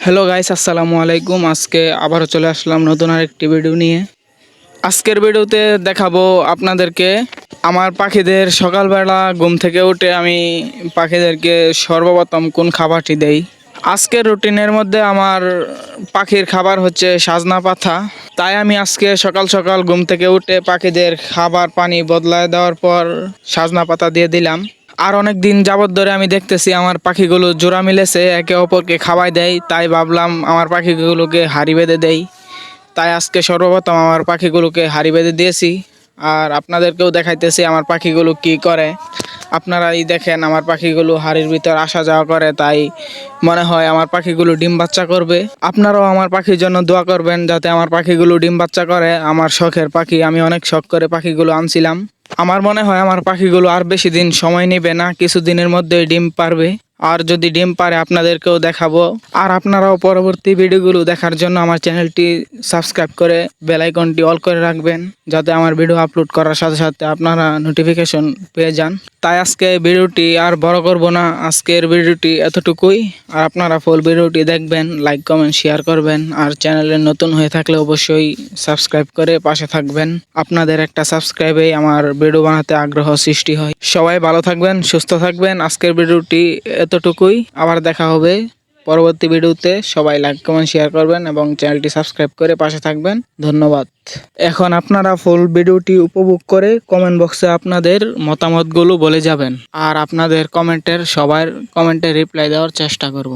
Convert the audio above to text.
Hello guys, আসসালামু আলাইকুম। আজকে আবারও চলে আসলাম নতুন আরেকটি ভিডিও নিয়ে। আজকের ভিডিওতে দেখাবো আপনাদেরকে আমার পাখিদের সকালবেলা ঘুম থেকে উঠে আমি পাখিদেরকে সর্বপ্রথম কোন খাবারটি দেই। আজকের রুটিনের মধ্যে আমার পাখির খাবার হচ্ছে সাজনা পাতা। তাই আমি আজকে সকাল সকাল ঘুম থেকে উঠে পাখিদের খাবার পানি বদলায় দেওয়ার পর সাজনা পাতা দিয়ে দিলাম। আর অনেক দিন যাবত ধরে আমি দেখতেছি আমার পাখিগুলো জোড়া মিলেছে, একে অপরকে খাওয়াই দেয়। তাই ভাবলাম আমার পাখিগুলোকে হাড়ি বেঁধে দেই। তাই আজকে সর্বপ্রথম আমার পাখিগুলোকে হাড়ি বেঁধে দিয়েছি। আর আপনাদেরকেও দেখাইতেছি আমার পাখিগুলো কি করে। আপনারাই দেখেন আমার পাখিগুলো হাড়ির ভিতর আসা যাওয়া করে, তাই মনে হয় আমার পাখিগুলো ডিম বাচ্চা করবে। আপনারাও আমার পাখির জন্য দোয়া করবেন যাতে আমার পাখিগুলো ডিম বাচ্চা করে। আমার শখের পাখি, আমি অনেক শখ করে পাখিগুলো আনছিলাম। আমার মনে হয় আমার পাখিগুলো আর বেশি দিন সময় নেবে না, কিছু দিনের মধ্যে ডিম পারবে। আর যদি ডিম পারে আপনাদেরকেও দেখাবো। আর আপনারাও পরবর্তী ভিডিওগুলো দেখার জন্য আমার চ্যানেলটি সাবস্ক্রাইব করে বেল আইকনটি অল করে রাখবেন, যাতে আমার ভিডিও আপলোড করার সাথে সাথে আপনারা নোটিফিকেশন পেয়ে যান। তাই আজকে ভিডিওটি আর বড় করব না, আজকের ভিডিওটি এতটুকুই। আর আপনারা ফুল ভিডিওটি দেখবেন, লাইক কমেন্ট শেয়ার করবেন। আর চ্যানেলে নতুন হয়ে থাকলে অবশ্যই সাবস্ক্রাইব করে পাশে থাকবেন। আপনাদের একটা সাবস্ক্রাইবে আমার ভিডিও বানাতে আগ্রহ সৃষ্টি হয়। সবাই ভালো থাকবেন, সুস্থ থাকবেন। আজকের ভিডিওটি এতটুকুই, আবার দেখা হবে পরবর্তী ভিডিওতে। সবাই লাইক কমেন্ট শেয়ার করবেন এবং চ্যানেলটি সাবস্ক্রাইব করে পাশে থাকবেন। ধন্যবাদ। এখন আপনারা ফুল ভিডিওটি উপভোগ করে কমেন্ট বক্সে আপনাদের মতামতগুলো বলে যাবেন। আর আপনাদের কমেন্টের সবার কমেন্টে রিপ্লাই দেওয়ার চেষ্টা করব।